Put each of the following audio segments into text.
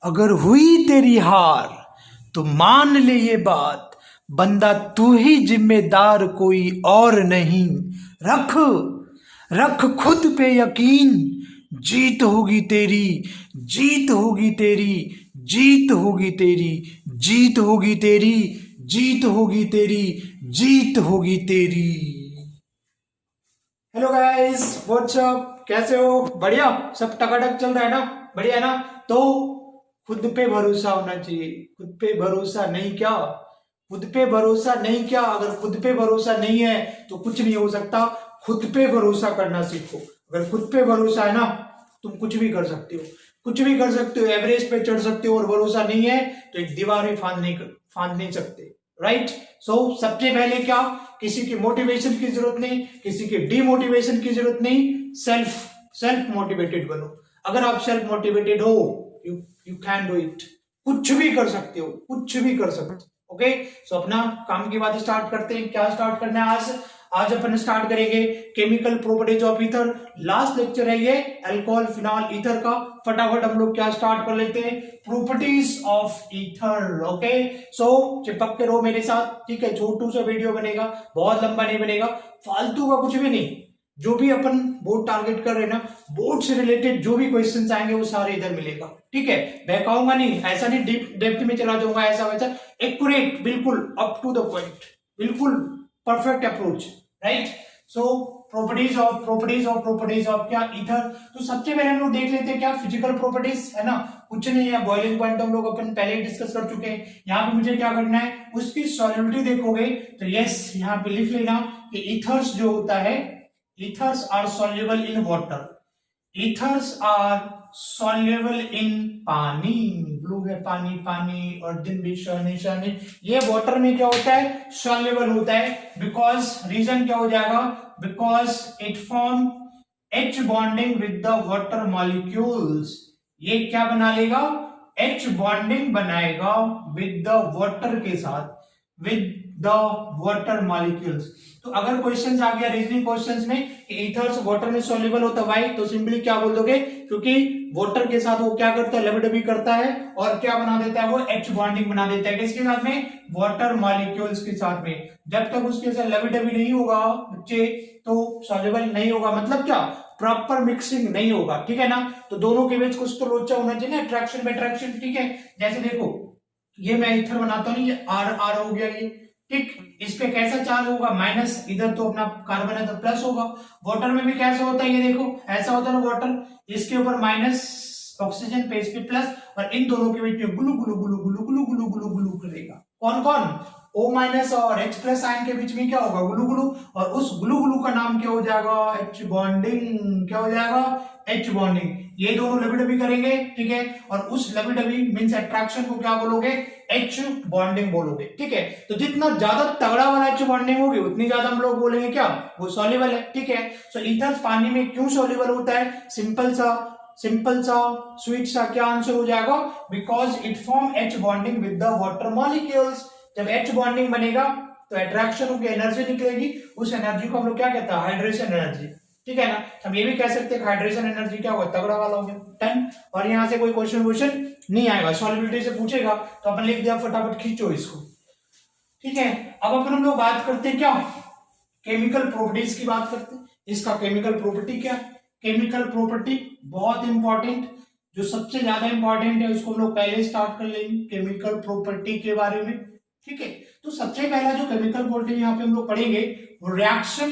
अगर हुई तेरी हार तो मान ले ये बात, बंदा तू ही जिम्मेदार कोई और नहीं। रख रख खुद पे यकीन, जीत होगी तेरी, जीत होगी तेरी, जीत होगी तेरी, जीत होगी तेरी, जीत होगी तेरी, जीत होगी तेरी। हेलो गाइस, व्हाट्सअप, कैसे हो? बढ़िया, सब टकाटक चल रहा है ना? बढ़िया है ना? तो खुद पे भरोसा होना चाहिए। खुद पे भरोसा नहीं क्या, खुद पे भरोसा नहीं क्या, अगर खुद पे भरोसा नहीं है तो कुछ नहीं हो सकता। खुद पे भरोसा करना सीखो। अगर खुद पे भरोसा है ना, तुम कुछ भी कर सकते हो, कुछ भी कर सकते हो, एवरेस्ट पे चढ़ सकते हो। और भरोसा नहीं है तो एक दीवार भी फांद नहीं सकते। राइट? सो सबसे पहले क्या, किसी की मोटिवेशन की जरूरत नहीं, किसी की डीमोटिवेशन की जरूरत नहीं। सेल्फ मोटिवेटेड बनो। अगर आप सेल्फ मोटिवेटेड हो, you you can do it. कुछ भी कर सकते हो, कुछ भी कर सकते हो। ओके, सो अपना काम की बात स्टार्ट करते हैं। क्या स्टार्ट करना है आज? आज अपन स्टार्ट करेंगे chemical properties of ether. Last lecture है ये अल्कोहल फिनॉल ईथर का। फटाफट हम लोग क्या स्टार्ट कर लेते हैं, प्रॉपर्टीज ऑफ ईथर। ओके, सो चिपक के रहो मेरे साथ, ठीक है? छोटू सा वीडियो बनेगा, बहुत लंबा नहीं बनेगा, फालतू का कुछ भी नहीं। जो भी अपन बोर्ड टारगेट कर रहे हैं ना, बोर्ड से रिलेटेड जो भी क्वेश्चंस आएंगे वो सारे इधर मिलेगा, ठीक है? बहकाऊंगा नहीं, ऐसा नहीं डेप्थ में चला जाऊंगा, ऐसा वैसा। एक्यूरेट, बिल्कुल अप टू द पॉइंट, बिल्कुल perfect approach. Right? So properties of क्या, ईथर। तो सबसे पहले हम लोग देख लेते हैं क्या, फिजिकल प्रॉपर्टीज, है ना? कुछ नहीं है, बॉइलिंग पॉइंट हम लोग अपन पहले ही डिस्कस कर चुके हैं। यहाँ पे मुझे क्या करना है, उसकी सॉल्युबिलिटी देखोगे तो यस, यहाँ पे लिख लेना कि ईथर्स जो होता है, ethers are soluble in water. Ethers are soluble in pani. Blue है पानी, पानी, और दिन भी शनि शनि। ये वाटर में क्या होता है, सॉल्युबल होता है। बिकॉज रीजन क्या हो जाएगा, because it form H bonding with the water molecules. ये क्या बना लेगा, एच बॉन्डिंग बनाएगा विद द वाटर के साथ, विद द वाटर मॉलिक्यूल्स। तो अगर क्वेश्चंस आ गया रीजनिंग क्वेश्चंस में कि ईथर्स वाटर में सॉल्युबल होता है, वाई, तो सिंपली क्या बोल दोगे, क्योंकि वाटर के साथ वो क्या करता है, लबडबी करता है, और क्या बना देता है, वो एच बॉन्डिंग बना देता है। किसके साथ में, वाटर मॉलिक्यूल्स के साथ में। जब तक उसके साथ लबडबी नहीं होगा बच्चे, तो सॉल्युबल नहीं होगा। मतलब क्या, प्रॉपर मिक्सिंग नहीं होगा, ठीक है ना? तो दोनों के बीच कुछ तो लोचा होना चाहिए ना, अट्रैक्शन बाय अट्रैक्शन, ठीक है? जैसे देखो, ये मैं ईथर बनाता हूँ, ये आर आर हो गया ये, ठीक? इस पे कैसा चार्ज होगा, माइनस। इधर तो अपना कार्बन है तो प्लस होगा। वाटर में भी कैसा होता है, ये देखो ऐसा होता है ना वाटर, इसके ऊपर माइनस ऑक्सीजन पे, इस पे प्लस, और इन दोनों के बीच में गुलू गुलू गुलू गुलू गुलू गुलू गुलू गुलू करेगा। कौन कौन, O माइनस और H प्लस आयन के बीच में क्या होगा, गुलू गुलू, और उस गुलू गुलू का नाम क्या हो जाएगा, H बॉन्डिंग। क्या हो जाएगा, H बॉन्डिंग। ये दोनों लबी करेंगे, ठीक है? और उस लबी मींस अट्रैक्शन को क्या बोलोगे, H बॉन्डिंग बोलोगे, ठीक है? तो जितना ज्यादा तगड़ा वाला H बॉन्डिंग होगी उतनी ज्यादा हम लोग बोलेंगे क्या, वो सॉल्युबल है, ठीक है? सो ईथर पानी में क्यों सॉल्युबल होता है, सिंपल सा स्वीट सा क्या आंसर हो जाएगा, because it form H bonding with the water molecules. जब H बॉन्डिंग बनेगा तो अट्रैक्शन होकर एनर्जी निकलेगी, उस एनर्जी को हम लोग क्या कहते हैं, हाइड्रेशन एनर्जी, ठीक है ना? हम ये भी कह सकते हैं हाइड्रेशन एनर्जी क्या होगा, तगड़ा वाला हो गया, टाइम। और यहां से कोई क्वेश्चन नहीं आएगा, सॉल्युबिलिटी से पूछेगा तो अपन लिख दिया, फटाफट खींचो इसको, ठीक है? अब अपन हम लोग बात करते हैं क्या, केमिकल प्रॉपर्टीज की बात करते हैं। इसका केमिकल प्रॉपर्टी क्या है, केमिकल प्रॉपर्टी बहुत इंपॉर्टेंट, जो सबसे ज्यादा इंपॉर्टेंट है उसको हम लोग पहले स्टार्ट कर लेंगे, केमिकल प्रॉपर्टी के बारे में, ठीक है? तो सबसे पहला जो केमिकल प्रॉपर्टी यहाँ पे हम लोग पढ़ेंगे वो रिएक्शन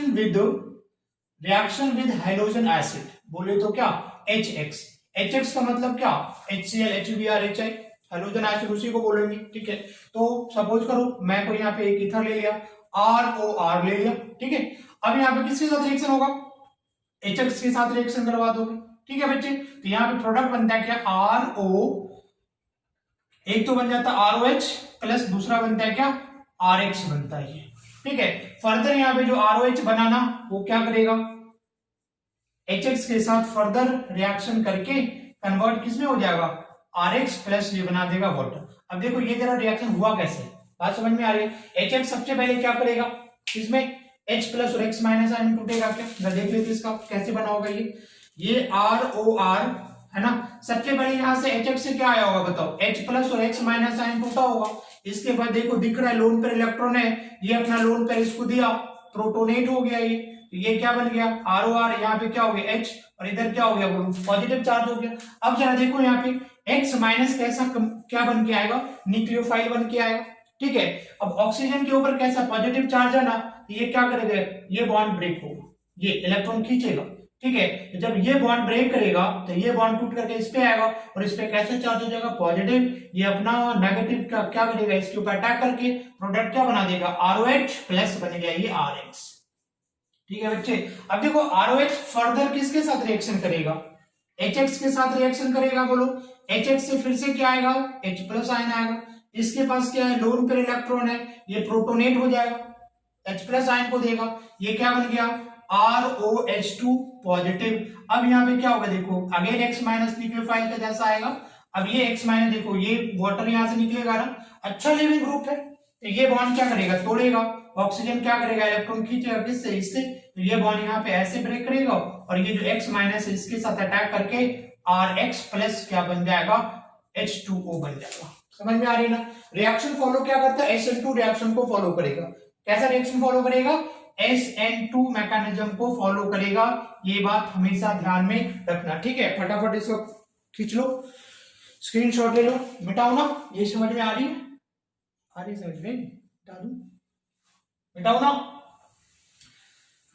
विद हाइड्रोजन एसिड। बोले तो क्या, HX। HX का मतलब क्या, HCl, HBr, HI, hydrogen acid उसी को बोलेंगे, ठीक है? तो सपोज करो मैं कोई यहाँ पे एक ईथर ले लिया, ROR ले लिया, ठीक है? अब यहाँ पे किसके साथ रिएक्शन होगा, HX के साथ रिएक्शन करवा दोगे, ठीक है बच्चे? तो यहाँ पे प्रोडक्ट बनता है क्या, RO, एक तो बन जाता है ROH प्लस दूसरा बनता है क्या, RH बनता है, ठीक है? फर्दर यहाँ पे जो ROH बनाना वो क्या करेगा, HX के साथ फर्दर रिएक्शन करके कन्वर्ट किसमें हो जाएगा, RH प्लस ये बना देगा वाटर। अब देखो ये जरा रिएक्शन हुआ कैसे, बात समझ में आ रही है? HX सबसे पहले क्या करेगा, इसमें H प्लस और X माइनस आयन टूटेगा क्या, देख लेते इसका कैसे बना होगा। ये ROR है ना। सबसे पहले यहाँ से HX से क्या आया होगा बताओ, H प्लस और X माइनस साइन टूटा होगा। इसके बाद देखो दिख रहा है लोन पेयर इलेक्ट्रॉन है, ये अपना लोन पेयर इसको दिया, प्रोटोनेट हो गया ये क्या बन गया ROR, यहाँ पे क्या हो गया H और इधर क्या हो गया बोलो पॉजिटिव चार्ज हो गया। अब जरा देखो यहाँ पे X माइनस कैसा क्या बन के आएगा, न्यूक्लियोफाइल बन के आएगा, ठीक है। अब ऑक्सीजन के ऊपर कैसा पॉजिटिव चार्ज है ना, ये क्या करेगा, ये बॉन्ड ब्रेक होगा, ये इलेक्ट्रॉन खींचेगा, ठीक है। तो जब ये बॉन्ड ब्रेक करेगा तो ये बॉन्ड टूट करके इस पे आएगा और इस पे कैसे चार्ज हो जाएगा पॉजिटिव, ये अपना नेगेटिव का क्या करेगा इसके ऊपर अटैक करके प्रोडक्ट क्या बना देगा ROH प्लस बन गया ये RX, ठीक है बच्चे। अब देखो ROH फर्दर किसके साथ रिएक्शन करेगा, HX के साथ रिएक्शन करेगा बोलो, HX से फिर से क्या आएगा H प्लस आयन आएगा, इसके पास क्या है लोन पेयर इलेक्ट्रॉन है, ये प्रोटोनेट हो जाएगा, H प्लस आयन को देगा, ये क्या बन गया ROH2 पॉजिटिव। अब यहाँ पे क्या होगा देखो अगेन X माइनस न्यूक्लियोफाइल का जैसा आएगा, अब ये X माइनस देखो ये वाटर यहाँ से निकलेगा ना, अच्छा लिविंग ग्रुप है, तो ये बॉन्ड क्या करेगा तोड़ेगा, ऑक्सीजन क्या करेगा इलेक्ट्रॉन खींचेगा किससे इससे, तो ये बॉन्ड यहाँ पे ऐसे ब्रेक करेगा और ये जो X माइनस है इसके साथ अटैक करके RX प्लस क्या बन जाएगा H2O बन जाएगा। समझ में आ रही है ना। रिएक्शन फॉलो क्या करता है, SN2 रिएक्शन को फॉलो करेगा। कैसा रिएक्शन फॉलो करेगा, SN2 मैकेनिज्म को फॉलो करेगा, ये बात हमेशा ध्यान में रखना, ठीक है। फटाफट इसको खींच लो, स्क्रीनशॉट ले लो, मिटाओ ना, ये समझ में आ रही है, आ रही समझ में, मिटा दूं, मिटाओ ना,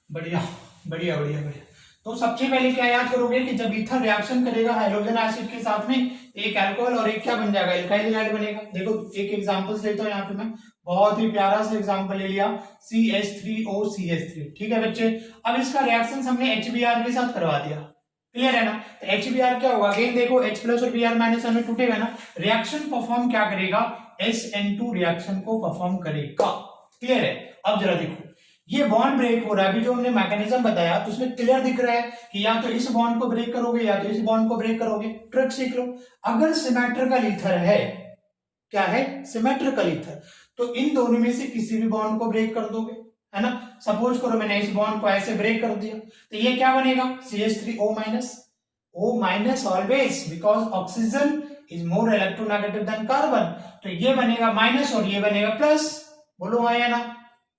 बढ़िया बढ़िया बढ़िया बढ़िया। तो सबसे पहले क्या याद करोगे कि जब ईथर रिएक्शन करेगा हाइड्रोजन एसिड के साथ में, एक अल्कोहल और एक क्या बन जाएगा एल्काइल हैलाइड बनेगा। देखो एक एग्जांपल्स लेता हूं यहाँ पे मैं, बहुत ही प्यारा सा एग्जांपल ले लिया CH3OCH3, ठीक है बच्चे। अब इसका रिएक्शन हमने HBr के साथ करवा दिया, क्लियर है ना। तो HBr क्या होगा, अगेन देखो H प्लस और Br माइनस हमें टूटेगा ना, रिएक्शन परफॉर्म क्या करेगा SN2 रिएक्शन को परफॉर्म करेगा, क्लियर है। अब जरा देखो ये बॉन्ड ब्रेक हो रहा है, अभी जो हमने मैकेनिज्म बताया तो उसमें क्लियर दिख रहा है कि या तो इस बॉन्ड को ब्रेक करोगे या तो इस बॉन्ड को ब्रेक करोगे। ट्रिक सीख लो, अगर सिमेट्रिकल ईथर है, क्या है सिमेट्रिकल ईथर, तो इन दोनों में से किसी भी बॉन्ड को ब्रेक कर दोगे, है ना। सपोज करो मैंने इस बॉन्ड को ऐसे ब्रेक कर दिया तो ये क्या बनेगा CH3O minus, O minus always because oxygen is more electronegative than carbon, तो ये बनेगा माइनस और ये बनेगा प्लस, बोलो हाँ या ना,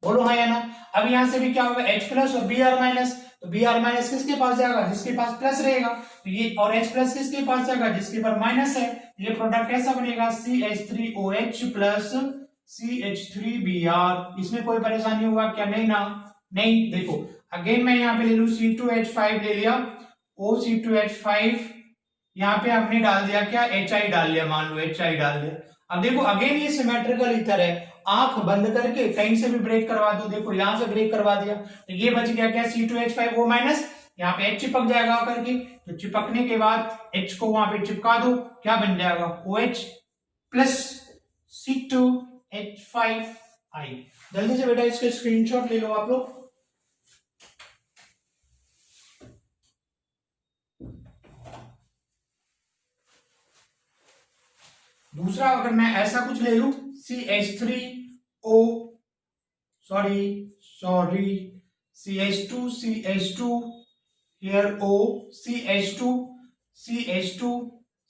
बोलो हाँ या ना। अब यहां से भी क्या होगा H प्लस और Br माइनस, तो Br माइनस किसके पास जाएगा जिसके पास प्लस रहेगा, तो ये और H प्लस किसके पास जाएगा जिसके पास माइनस है, ये प्रोडक्ट कैसा बनेगा CH3OH प्लस CH3Br। इसमें कोई परेशानी हुआ क्या, नहीं ना, नहीं। देखो अगेन मैं यहाँ पे ले लू C2H5 ले लिया, OC2H5 यहाँ पे हमने डाल दिया क्या HI डाल लिया, मान लो HI डाल दिया। अब देखो अगेन ये सिमेट्रिकल ईथर है, आंख बंद करके कहीं से भी ब्रेक करवा दो, देखो यहां से ब्रेक करवा दिया तो ये बच गया क्या C2H5O माइनस, यहाँ पे H चिपक जाएगा करके, तो चिपकने के बाद H को वहां पे चिपका दो, क्या बन जाएगा OH प्लस C2H5I। जल्दी से बेटा इसके स्क्रीनशॉट ले लो आप लोग। दूसरा अगर मैं ऐसा कुछ ले लू CH3O sorry CH2 here O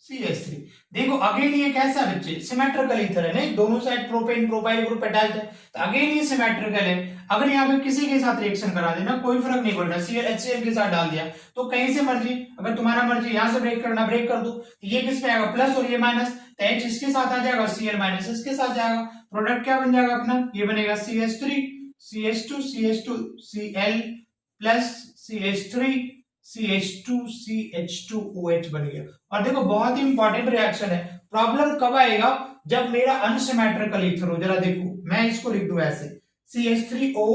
CH3, देखो अगेन ये कैसा बच्चे सिमेट्रिकल ईथर है, नहीं दोनों side propane propyl group attached है, तो अगेन ये सिमेट्रिकल है। अगर यहाँ पे किसी के साथ रिएक्शन करा देना कोई फर्क नहीं पड़ता, HCl के साथ डाल दिया तो कहीं से मर्जी, अगर तुम्हारा मर्जी यहाँ से ब्रेक करना ब्रेक कर दो, तो ये किस पे आएगा प्लस और ये माइनस, तो H इसके साथ आ जाएगा Cl माइनस इसके साथ जाएगा, प्रोडक्ट क्या बन जाएगा अपना, ये बनेगा CH3 CH2 Cl plus CH3 CH2 बन गया। और देखो बहुत ही इंपॉर्टेंट रिएक्शन है, प्रॉब्लम कब आएगा जब मेरा अनसिमेट्रिकल ईथर हो। जरा देखो मैं इसको लिख दूं ऐसे CH3O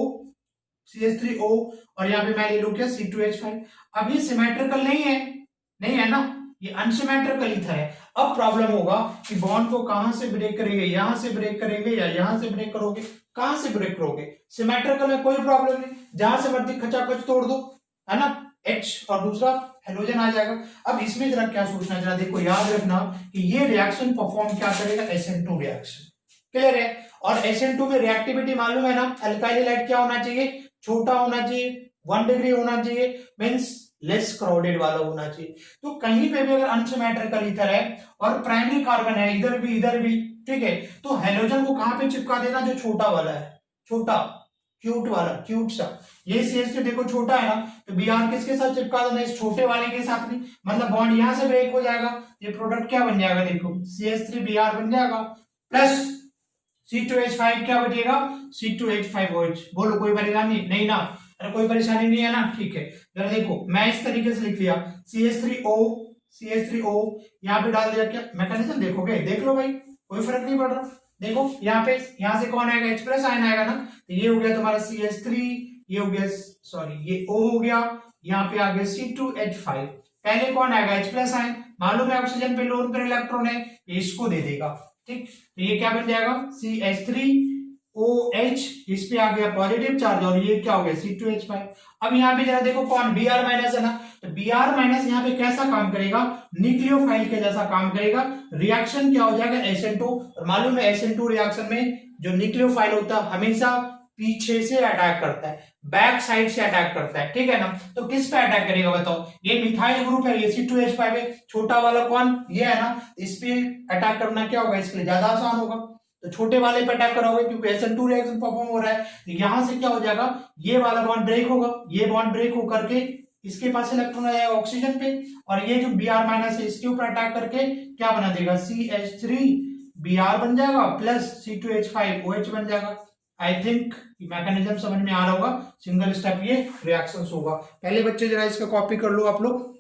और यहाँ पे मैं ले लू क्या C2H5। अब ये सिमेट्रिकल नहीं है ना, ये अनसिमेट्रिकल ईथर है। अब प्रॉब्लम होगा कि बॉन्ड को कहां से ब्रेक करेंगे, यहां से ब्रेक करेंगे या यहां से ब्रेक करोगे, कहां से ब्रेक करोगे। सिमेट्रिकल में कोई प्रॉब्लम नहीं, जहां से मर्जी खचाखच तोड़ दो, है ना, H और दूसरा हेलोजन आ जाएगा। अब इसमें जरा क्या सोचना, जरा देखो याद रखना कि ये रिएक्शन परफॉर्म क्या करेगा SN2 रिएक्शन, क्लियर है। और SN2 में रिएक्टिविटी मालूम है ना, अल्काइल हैलाइड क्या होना चाहिए, छोटा होना चाहिए, 1 डिग्री होना चाहिए, मींस लेस क्राउडेड वाला होना चाहिए। तो कहीं पे भी अगर अनसिमेट्रिकल ईथर है और प्राइमरी कार्बन है इधर भी, ठीक है, तो हेलोजन को कहां पे चिपका देना, जो छोटा वाला है, छोटा क्यूट वाला, क्यूट सा, ये CH3 देखो छोटा है ना, तो Br किसके साथ चिपका देना, इस छोटे वाले के साथ नहीं, मतलब बॉन्ड यहां से ब्रेक हो जाएगा, ये प्रोडक्ट क्या बन जाएगा, देखो CH3Br बन जाएगा, प्लस C2H5 क्या बचेगा, C2H5OH। बोलो कोई परेशानी नहीं ना, अरे कोई परेशानी नहीं है ना, ठीक है। जरा देखो मैं इस तरीके से लिख लिया CH3O यहाँ पे डाल दिया, क्या मैकेनिज्म देखोगे, देख लो भाई, कोई फर्क नहीं पड़ रहा। देखो यहाँ पे, यहाँ से कौन आएगा, H प्लस आयन आएगा ना, तो ये हो गया तुम्हारा CH3, ये हो गया, सॉरी ये O हो गया, यहाँ पे आ गया C2H5, पहले कौन आएगा, H प्लस आयन, मालूम है ऑक्सीजन पे लोन पर इलेक्ट्रॉन है, ये इसको दे देगा, ठीक, तो ये क्या बन जाएगा CH3OH, इस पे आ गया पॉजिटिव चार्ज, और ये क्या हो गया C2H5। अब यहाँ पे जरा देखो कौन Br माइनस है ना, तो Br माइनस यहाँ पे कैसा काम करेगा, न्यूक्लियोफाइल के जैसा काम करेगा, रिएक्शन क्या हो जाएगा SN2, और मालूम है SN2 रिएक्शन में जो न्यूक्लियोफाइल होता है हमेशा पीछे से अटैक करता है, बैक साइड से अटैक करता है, ठीक है ना, तो किस पे अटैक करेगा बताओ, ये मिथाइल ग्रुप है, ये C2H5 है, छोटा वाला कौन, ये है ना, इस पे अटैक करना क्या होगा, इसके लिए ज्यादा आसान होगा, तो छोटे वाले पे अटैक करोगे क्योंकि SN2 रिएक्शन परफॉर्म हो रहा है, तो यहां से क्या हो जाएगा, ये वाला बॉन्ड ब्रेक होगा, ये बॉन्ड ब्रेक होकर के इसके पास इलेक्ट्रॉन आएगा ऑक्सीजन पे, और ये जो Br माइनस है इसके ऊपर अटैक करके क्या बना देगा, CH3Br बन जाएगा प्लस C2H5OH बन जाएगा। आई थिंक मैकेनिज्म समझ में आ रहा होगा, सिंगल स्टेप ये रिएक्शंस होगा। पहले बच्चे जरा इसका कॉपी कर लो आप लोग,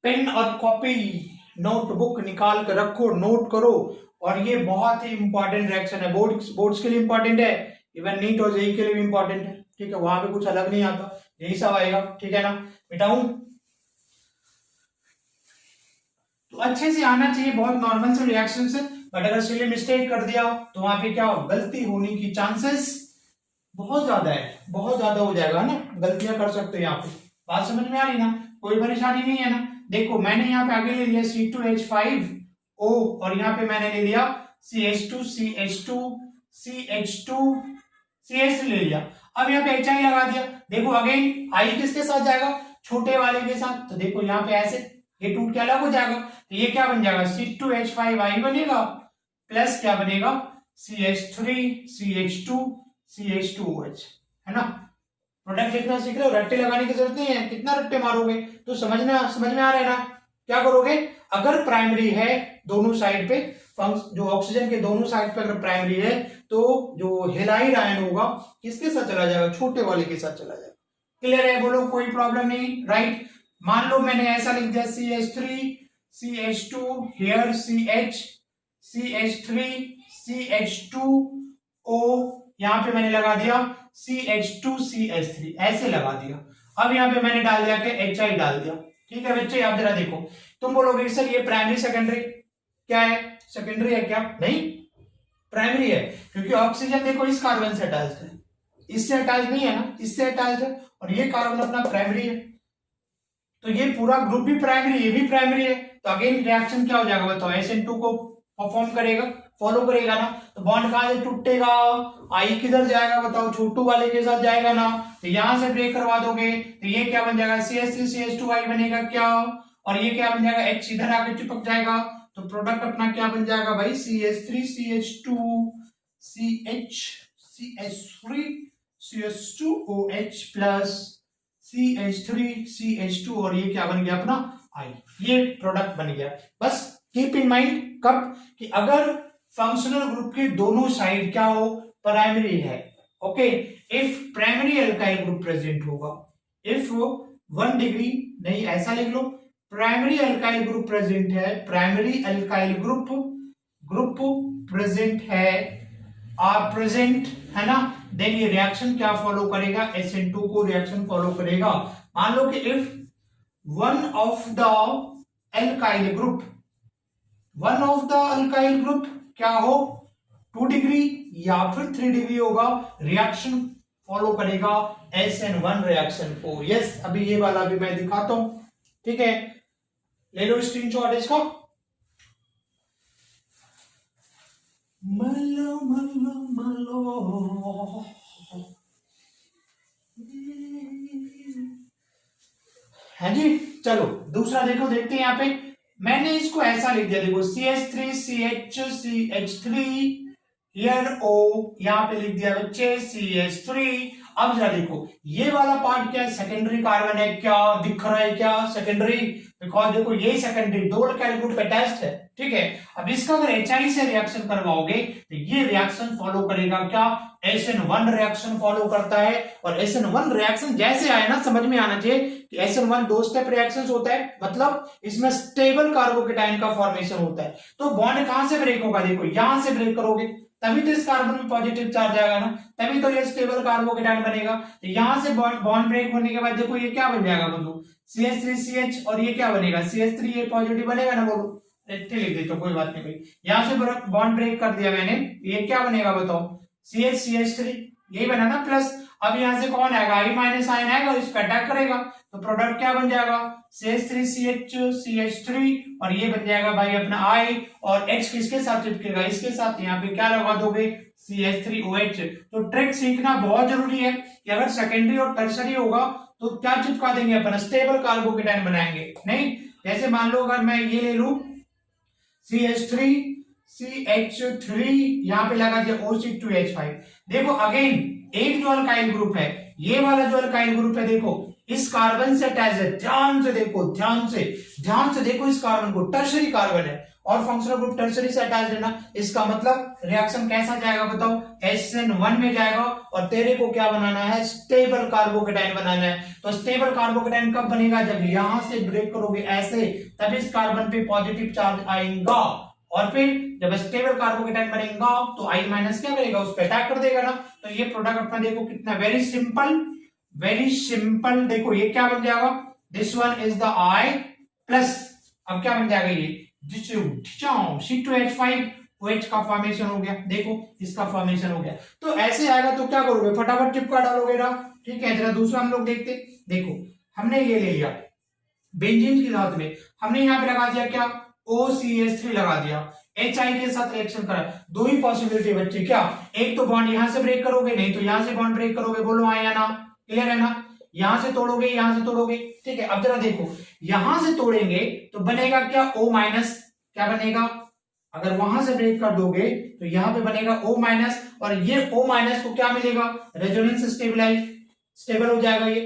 पेन और कॉपी नोटबुक निकाल कर रखो, नोट करो, और ये बहुत ही इंपॉर्टेंट रिएक्शन है, बोर्ड्स के लिए इंपॉर्टेंट है, इवन नीट और जेई के लिए भी इंपॉर्टेंट है, ठीक है, वहां पे कुछ अलग नहीं आता, यही सब आएगा, ठीक है ना, मिटाऊं तो अच्छे से आना चाहिए, बहुत नॉर्मल से रिएक्शन है, बट अगर सिली मिस्टेक कर दिया तो वहां पे क्या हो, गलती होने की चांसेस बहुत ज्यादा है, बहुत ज्यादा हो जाएगा ना, गलतियां कर सकते हो यहाँ पे, बात समझ में आ रही ना, कोई परेशानी नहीं है ना। देखो मैंने यहाँ पे आगे ले लिया C2H5O, और यहाँ पे मैंने ले लिया CH2 ले लिया, अब यहाँ पे HI लगा दिया, देखो अगेन I किसके साथ जाएगा, छोटे वाले के साथ, तो देखो यहाँ पे ऐसे ये टूट के अलग हो जाएगा, तो ये क्या बन जाएगा, C2H5I बनेगा, प्लस क्या बनेगा, CH2CH2OH, है ना। प्रोडक्ट लिखना सीख रहे हो, रट्टे लगाने की जरूरत नहीं है, कितना रट्टे मारोगे तो समझ में आ रहा है ना। क्या करोगे, अगर प्राइमरी है दोनों साइड पे, जो ऑक्सीजन के दोनों साइड पे अगर प्राइमरी है, तो जो हेलाइड आयन होगा किसके साथ चला जाएगा, छोटे वाले के साथ चला जाएगा। क्लियर है, बोलो कोई प्रॉब्लम नहीं, राइट। मान लो मैंने ऐसा लिख दिया CH3CH2 हियर CH3CH2O, यहां पे मैंने लगा दिया CH2CH3, ऐसे लगा दिया। अब यहाँ पे मैंने डाल दिया कि HI डाल दिया, ठीक है बच्चे। आप जरा देखो, तुम बोलोगे सर ये प्राइमरी सेकेंडरी क्या है, सेकेंडरी है क्या, नहीं प्राइमरी है, क्योंकि ऑक्सीजन देखो इस कार्बन से अटैच्ड है, इससे अटैच नहीं है ना, इससे अटैच्ड है, और ये कार्बन अपना प्राइमरी है, तो ये पूरा ग्रुप भी प्राइमरी, ये भी प्राइमरी है, तो अगेन रिएक्शन क्या हो जाएगा बताओ, SN2 को परफॉर्म करेगा, फॉलो करेगा ना, तो बॉन्ड कहां से टूटेगा, आई किधर जाएगा बताओ, छोटू वाले के साथ जाएगा ना, तो यहां से ब्रेक करवा दोगे, तो ये क्या बन जाएगा, CH3CH2I बनेगा क्या, और ये क्या बन जाएगा, H इधर आके चिपक जाएगा, तो प्रोडक्ट अपना क्या बन जाएगा भाई, CH3CH2CH3OH प्लस CH3CH2, और ये क्या बन गया अपना I, ये प्रोडक्ट बन गया। बस कीप इन माइंड कब, कि अगर फंक्शनल ग्रुप के दोनों साइड क्या हो, प्राइमरी है, okay, if primary alkyl group present होगा, इफ 1 डिग्री, नहीं ऐसा लिख लो, प्राइमरी अल्काइल ग्रुप प्रेजेंट है, प्राइमरी अल्काइल ग्रुप प्रेजेंट है, आर प्रेजेंट है ना, देन ये रिएक्शन क्या फॉलो करेगा, SN2 को रिएक्शन फॉलो करेगा। मान लो कि if one of the alkyl group क्या हो, 2 डिग्री या फिर 3 डिग्री होगा, रिएक्शन फॉलो करेगा SN1 रिएक्शन को। यस, अभी ये वाला भी मैं दिखाता हूं, ठीक है, ले लो स्क्रीनशॉट इसका। मलो मलो मलो, है जी। चलो दूसरा देखो, देखते हैं यहाँ पे मैंने इसको ऐसा लिख दिया, देखो CH3CHCH3 हियर O, यहाँ पे लिख दिया बच्चे CH3। अब जरा देखो ये वाला पार्ट क्या है, सेकेंडरी कार्बन है, क्या दिख रहा है, क्या सेकेंडरी, बिकॉज देखो ये सेकेंडरी दो अल्काइल ग्रुप पे टेस्ट है, ठीक है। अब इसका अगर HI से रिएक्शन करवाओगे तो ये रिएक्शन फॉलो करेगा क्या, SN1 रिएक्शन फॉलो करता है। और SN1 रिएक्शन जैसे आए ना, समझ में आना चाहिए कि SN1 दो स्टेप रिएक्शन होता है, मतलब इसमें स्टेबल कार्बोकेटाइन का फॉर्मेशन होता है। तो बॉन्ड कहां से ब्रेक होगा, देखो यहां से ब्रेक करोगे तभी तो इस कार्बन में पॉजिटिव चार्ज आएगा ना, तभी तो ये स्टेबल कार्बोकेटाइन बनेगा। तो यहां से बॉन्ड ब्रेक होने के बाद देखो ये क्या बन जाएगा, बोलो CH3CH, और ये क्या बनेगा CH3, ये पॉजिटिव बनेगा ना, बोलो लिख देते तो कोई बात नहीं भाई। यहां से बॉन्ड ब्रेक कर दिया मैंने, ये क्या बनेगा बताओ, CH3, यही बना ना प्लस। अब यहां से कौन आएगा, I माइनस आयन आएगा और इस पर अटैक करेगा, तो प्रोडक्ट क्या बन जाएगा CH3CH3, और ये बन जाएगा भाई अपना I, और H किसके साथ चिपकेगा, इसके साथ। यहाँ पे क्या लगा दोगे CH3OH। तो ट्रिक सीखना बहुत जरूरी है कि अगर सेकेंडरी और टर्सरी होगा तो क्या चिपका देंगे अपन, स्टेबल कार्बोकेटाइन बनाएंगे नहीं। जैसे मान लो अगर मैं ये ले लू CH3CH3, यहाँ पे लगा दिया OC2H5। देखो अगेन एक जो अल्काइल ग्रुप है, ये वाला जो अल्काइल ग्रुप है, देखो इस कार्बन से अटैच है, ध्यान से देखो, ध्यान से देखो इस कार्बन को, टर्सरी कार्बन है और फंक्शनल ग्रुप टर्सरी से अटैच है ना, इसका मतलब रिएक्शन कैसा जाएगा बताओ, SN1 में जाएगा। और तेरे को क्या बनाना है, स्टेबल कार्बोकेटाइन बनाना है। तो स्टेबल कार्बोकेटाइन कब बनेगा, जब यहां से ब्रेक करोगे ऐसे, तब इस कार्बन पे पॉजिटिव चार्ज आएगा, और फिर जब स्टेबल कार्बोकेटाइन बनेगा तो I माइनस क्या करेगा, उस पर अटैक कर देगा ना। तो ये प्रोडक्ट अपना देखो कितना वेरी सिंपल, देखो ये क्या बन जाएगा, this one is the I plus, अब क्या बन जाएगा ये C2H5, OH का फॉर्मेशन हो गया, देखो इसका फॉर्मेशन हो गया। तो ऐसे आएगा तो क्या करोगे, फटाफट चिपका डालोगे ना, ठीक है। जरा दूसरा हम लोग देखते, देखो हमने ये ले लिया बेंजीन की धातु में, हमने यहाँ पे लगा दिया क्या, OCH3 लगा दिया, HI के साथ रिएक्शन करा। दो ही पॉसिबिलिटी बच्चे, क्या एक तो बॉन्ड यहां से ब्रेक करोगे, नहीं तो यहां से बॉन्ड ब्रेक करोगे, बोलो हाँ या ना, क्लियर है ना। यहां से तोड़ोगे, यहां से तोड़ोगे, ठीक है। अब जरा देखो यहां से तोड़ेंगे तो बनेगा क्या, O माइनस, क्या बनेगा, अगर वहां से ब्रेक कर दोगे तो यहां पे बनेगा O माइनस, और ये O माइनस को क्या मिलेगा, रेजोनेंस स्टेबल हो जाएगा, ये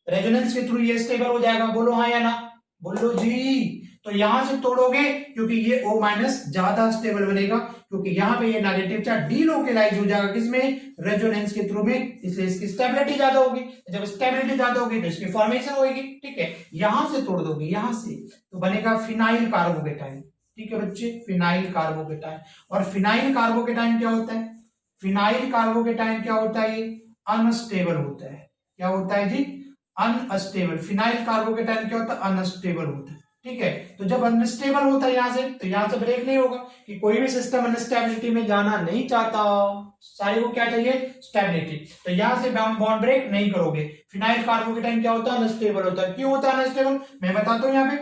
रेजोनेंस के थ्रू ये स्टेबल हो जाएगा, बोलो हाँ या ना, बोलो जी। तो यहां से तोड़ोगे क्योंकि ये O माइनस ज्यादा स्टेबल बनेगा, क्योंकि यहाँ पे ये नेगेटिव चार्ज डीलोकेलाइज हो जाएगा, किसमें, रेजोनेंस के थ्रू में, इसलिए इसकी स्टेबिलिटी ज्यादा होगी। जब स्टेबिलिटी ज्यादा होगी तो इसकी फॉर्मेशन होगी, ठीक है। यहां से तोड़ दोगे, यहां से, तो बनेगा फिनाइल कार्बोकेटाइन, ठीक है बच्चे, फिनाइल कार्बोकेटाइन। और फिनाइल कार्बोकेटाइन क्या होता है, फिनाइल कार्बोकेटाइन क्या होता है, ये अनस्टेबल होता है, क्या होता है जी, अनस्टेबल। फिनाइल कार्बोकेटाइन क्या होता है, अनस्टेबल होता है, ठीक है। तो जब अनस्टेबल होता है यहां से, तो यहां से ब्रेक नहीं होगा, कि कोई भी सिस्टम अनस्टेबिलिटी में जाना नहीं चाहता, सारे को क्या चाहिए, स्टेबिलिटी। तो यहां से बॉन्ड ब्रेक नहीं करोगे। फिनाइल कार्बोकेटाइन क्या होता है, अनस्टेबल होता है। क्यों होता है अनस्टेबल, मैं बताता हूं। यहाँ पे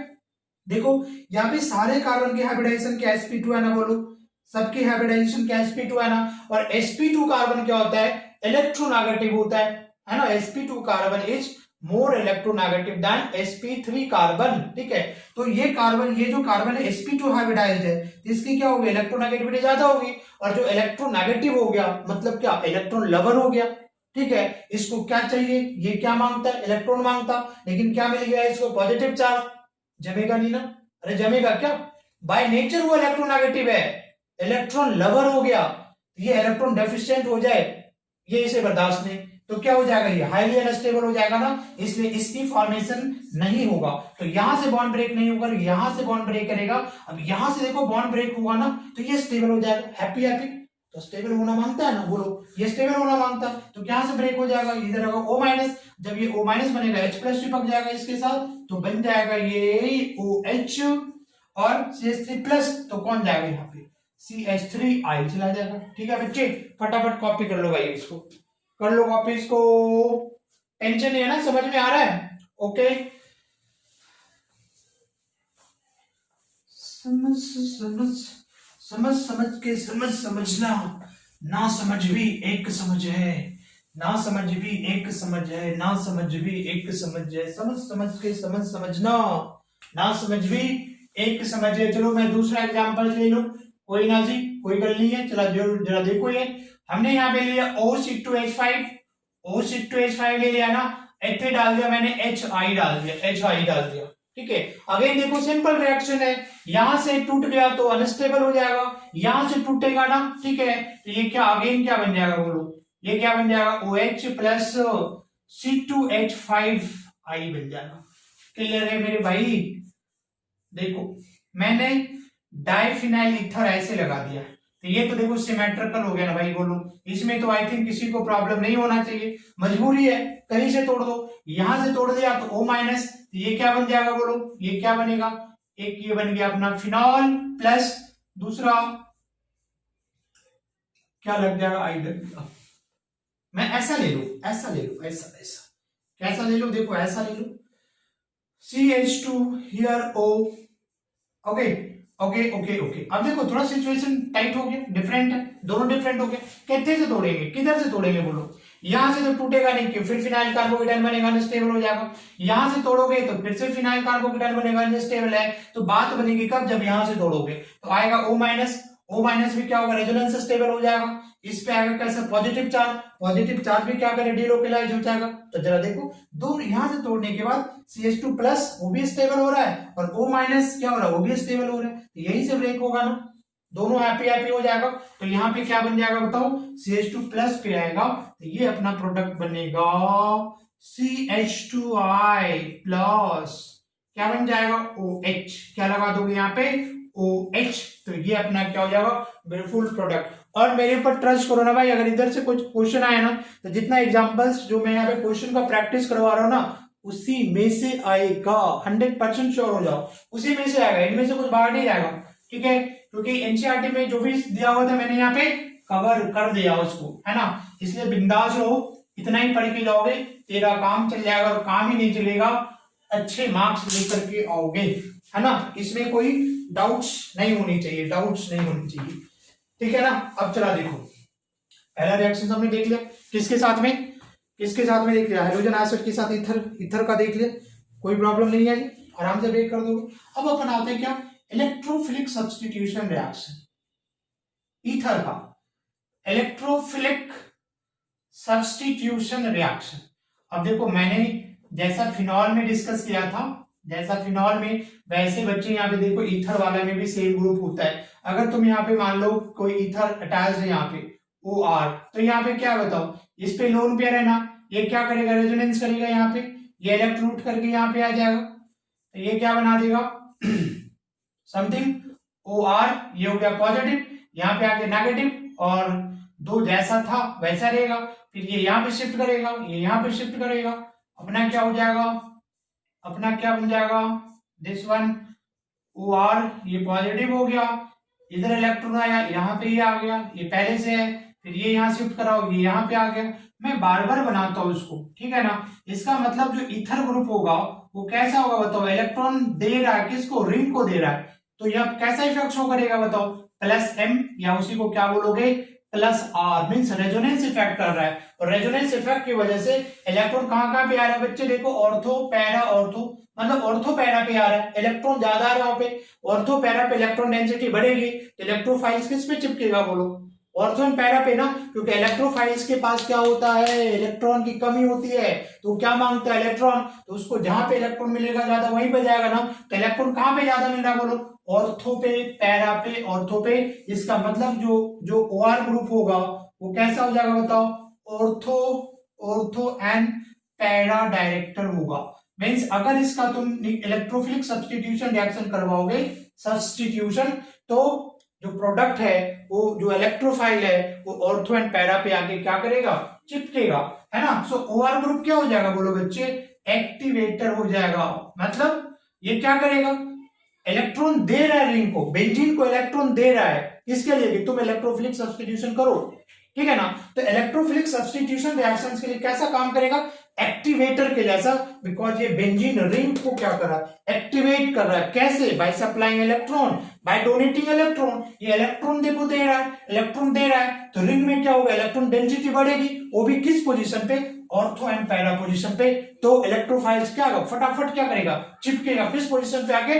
देखो, यहाँ पे सारे कार्बन के हाइब्रिडाइजेशन क्या sp2 है ना, बोलो सबके हाइब्रिडाइजेशन क्या sp2 है ना। और sp2 कार्बन क्या होता है, इलेक्ट्रोनेगेटिव होता है ना। sp2 carbon is more electronegative than sp3 carbon, ठीक है। तो ये कार्बन, ये जो कार्बन है sp2 हाइब्रिडाइज्ड है, तो इसकी क्या होगी, इलेक्ट्रोनेगेटिविटी ज्यादा होगी। और जो इलेक्ट्रोनेगेटिव हो गया मतलब क्या, इलेक्ट्रॉन लवर हो गया, ठीक है। इसको क्या चाहिए, ये क्या मांगता है, इलेक्ट्रॉन मांगता, लेकिन क्या मिल गया इसको, पॉजिटिव चार्ज। जमेगा नहीं ना, अरे जमेगा क्या, बाय नेचर वो इलेक्ट्रोनेगेटिव है, इलेक्ट्रॉन लवर हो गया, ये इलेक्ट्रॉन डेफिशिएंट हो जाए, ये इसे बर्दाश्त नहीं, तो क्या हो जाएगा, ये हाईली अनस्टेबल हो जाएगा ना, इसलिए इसकी फॉर्मेशन नहीं होगा। तो यहां से बॉन्ड ब्रेक नहीं होगा, यहां से बॉन्ड ब्रेक करेगा। अब यहां से देखो बॉन्ड ब्रेक हुआ ना, तो ये स्टेबल हो जाएगा, हैप्पी हैप्पी। तो स्टेबल होना मांगता है ना, बोलो ये स्टेबल होना मांगता है, तो क्या से ब्रेक हो जाएगा, इधर होगा O माइनस। जब ये O माइनस बनेगा H प्लस चिपक जाएगा इसके साथ, तो बन जाएगा ये OH, और CH3 प्लस, तो कौन जाएगा यहाँ पे, CH3I चला जाएगा, ठीक है बच्चे। फटाफट कॉपी कर लो भाई, इसको कर लो कॉपी, इसको टेंशन नहीं है ना, समझ में आ रहा है, ओके। समझ समझ समझ समझ के समझना, ना समझ भी एक समझ है, ना समझ भी एक समझ है, ना समझ भी एक समझ है, समझ समझ के समझ समझना, ना समझ भी एक समझ है। चलो मैं दूसरा एग्जांपल ले लूं, कोई ना जी, कोई गल नहीं है। चला जरा देखो, ये हमने यहाँ पे लिया O6 2H5, O6 2H5 ले लिया ना, इथे डाल दिया मैंने HI डाल दिया, HI डाल दिया, ठीक है। अगेन देखो सिंपल रिएक्शन है, यहां से टूट गया तो अनस्टेबल हो जाएगा, यहां से टूटेगा ना, ठीक है, तो ये क्या अगेन क्या बन जाएगा बोलो, ये क्या बन जाएगा OH प्लस C2H5I बन जाएगा। क्लियर है मेरे भाई? देखो मैंने डाइफिनाइल ईथर ऐसे लगा दिया, तो ये तो देखो सिमेट्रिकल हो गया ना भाई, बोलो इसमें तो आई थिंक किसी को प्रॉब्लम नहीं होना चाहिए, मजबूरी है कहीं से तोड़ दो, यहां से तोड़ दिया तो O-, तो ये क्या बन जाएगा बोलो, ये क्या बनेगा, एक ये बन गया अपना फिनॉल प्लस दूसरा क्या लग जाएगा, आई लग गया। मैं ऐसा ले लू, ऐसा ले लू, ऐसा ऐसा कैसा ले लो, देखो ऐसा ले लो, CH2 here O, okay okay okay okay. अब देखो थोड़ा सिचुएशन टाइट हो गया, डिफरेंट है, दोनों डिफरेंट हो गए। कितने से तोड़ेंगे, किधर से तोड़ेंगे बोलो, यहां से तो टूटेगा नहीं कि फिर फिनाइल कार्बोकेटाइन बनेगा, अनस्टेबल हो जाएगा। यहां से तोड़ोगे तो फिर से फिनाइल कार्बोकेटाइन बनेगा, अनस्टेबल है। तो बात बनेगी कब, जब यहां से तोड़ोगे तो आएगा O-, O- भी क्या होगा, रेजोनेंस स्टेबल हो जाएगा। इस पे आएगा कैसा, पॉजिटिव चार्ज, पॉजिटिव चार्ज भी क्या करे, डीलोकलाइज हो जाएगा। तो जरा देखो दोनों यहां से तोड़ने के बाद CH2 प्लस वो भी स्टेबल हो रहा है और O- क्या हो रहा है, वो भी स्टेबल हो रहा है, तो यही से ब्रेक होगा ना, दोनों हैप्पी हैप्पी हो जाएगा। तो यहाँ पे क्या बन जाएगा बताओ, CH2 प्लस पे आएगा तो ये अपना प्रोडक्ट बनेगा CH2I प्लस, क्या बन जाएगा OH, क्या लगा दोगे यहाँ पे OH, तो ये अपना क्या हो जाएगा, बिल्कुल प्रोडक्ट। और मेरे ऊपर ट्रस्ट करो ना भाई, अगर इधर से कुछ क्वेश्चन आए ना तो जितना एग्जांपल्स जो मैं यहाँ पे क्वेश्चन का प्रैक्टिस करवा रहा हूँ ना, उसी में से आएगा, 100% श्योर हो जाओ, उसी में से आएगा, इनमें से कुछ बाहर नहीं आएगा, ठीक है। क्योंकि एनसीईआरटी में जो भी दिया हुआ था मैंने यहाँ पे कवर कर दिया उसको, है ना, इसलिए बिंदास रहो, इतना ही पढ़ के जाओगे, तेरा काम चल जाएगा, और काम ही नहीं चलेगा अच्छे मार्क्स लेकर के आओगे, है ना, इसमें कोई डाउट्स नहीं होनी चाहिए, डाउट्स नहीं होनी चाहिए, ठीक है ना। अब चला देखो, पहला रिएक्शन हमने देख लिया, किसके साथ में, किसके साथ में देख लिया, हाइड्रोजन एसिड के साथ ईथर, ईथर का देख लिया, कोई प्रॉब्लम नहीं है, आराम से ब्रेक कर दोगे। अब अपन आते हैं क्या, इलेक्ट्रोफिलिक सब्स्टिट्यूशन रिएक्शन, ईथर का इलेक्ट्रोफिलिक सब्स्टिट्यूशन रिएक्शन। अब देखो मैंने जैसा फिनॉल में डिस्कस किया था, जैसा फिनॉल में, वैसे बच्चे यहाँ पे देखो ईथर वाला में भी सेम ग्रुप होता है। अगर तुम यहाँ पे मान लो कोई ईथर अटैच है यहाँ पे OR, तो यहाँ पे क्या बताओ, इस पे लोन पेयर है ना, ये क्या करेगा, रेजोनेंस करेगा, यहाँ पे ये इलेक्ट्रोन उठ करके यहाँ पे आ जाएगा, तो ये क्या बना देगा समथिंग OR, ये हो गया पॉजिटिव, यहाँ पे आके नेगेटिव, और दो जैसा था वैसा रहेगा, फिर ये यहाँ पे शिफ्ट करेगा, ये यहाँ पे शिफ्ट करेगा, अपना क्या हो जाएगा, अपना क्या बन जाएगा, दिस वन OR, ये पॉजिटिव हो गया, इधर इलेक्ट्रॉन आया, यहाँ पे ये आ गया, ये पहले से है, फिर ये यहाँ शिफ्ट कराओ, ये यहाँ पे आ गया। मैं बार बार बनाता हूँ इसको, ठीक है ना। इसका मतलब जो ईथर ग्रुप होगा वो कैसा होगा बताओ, इलेक्ट्रॉन दे रहा है किसको, रिंग को दे रहा है, तो यह कैसा इफेक्ट शो करेगा बताओ, +M, या उसी को क्या बोलोगे +R, मीन्स रेजोनेंस इफेक्ट कर रहा है, और रेजोनेंस इफेक्ट की वजह से इलेक्ट्रॉन कहाँ पे आ रहा है बच्चे, देखो ऑर्थो पैरा ऑर्थो, मतलब ऑर्थो पैरा पे आ रहा है, इलेक्ट्रॉन ज्यादा आ रहा है वहां पे, ऑर्थो पैरा पे इलेक्ट्रॉन डेंसिटी बढ़ेगी तो इलेक्ट्रोफाइल्स किस पे चिपकेगा बोलो, ऑर्थो एंड पैरा पे ना, क्योंकि इलेक्ट्रोफाइल्स के पास क्या होता है, इलेक्ट्रॉन की कमी होती है, तो क्या मांगता है इलेक्ट्रॉन, तो उसको जहां पे इलेक्ट्रॉन मिलेगा ज्यादा वहीं पे जाएगा ना, तो इलेक्ट्रॉन कहां पे ज्यादा मिल रहा है बोलो, ऑर्थो पे, पैरा पे, ऑर्थो पे। इसका मतलब जो OR ग्रुप होगा वो कैसा हो जाएगा बताओ, ortho, ortho and para director होगा। मीन्स अगर इसका तुम इलेक्ट्रोफिलिक सब्स्टिट्यूशन रिएक्शन करवाओगे, सब्स्टिट्यूशन, तो जो प्रोडक्ट है वो जो इलेक्ट्रोफाइल है वो ऑर्थो एंड पैरा पे आके क्या करेगा, चिपकेगा, है ना। सो OR ग्रुप क्या हो जाएगा बोलो बच्चे, एक्टिवेटर हो जाएगा। मतलब ये क्या करेगा, इलेक्ट्रॉन दे रहा है रिंग को, बेंजीन को इलेक्ट्रॉन दे रहा है, किसके लिए कि तुम इलेक्ट्रोफिलिक सब्स्टिट्यूशन करो, ठीक है ना। तो इलेक्ट्रोफिलिक सब्स्टिट्यूशन रिएक्शंस के लिए कैसा काम करेगा, एक्टिवेटर के जैसा, बिकॉज ये बेंजीन रिंग को क्या कर रहा है, एक्टिवेट कर रहा है, कैसे, by supplying electron, by donating electron, ये इलेक्ट्रॉन देखो दे रहा है, इलेक्ट्रॉन दे रहा है तो रिंग में क्या होगा, इलेक्ट्रॉन डेंसिटी बढ़ेगी, वो भी किस पोजीशन पे, ऑर्थो एंड पैरा पोजीशन पे। तो इलेक्ट्रोफाइल्स क्या होगा, फटाफट क्या करेगा, चिपकेगा किस पोजीशन पे आके,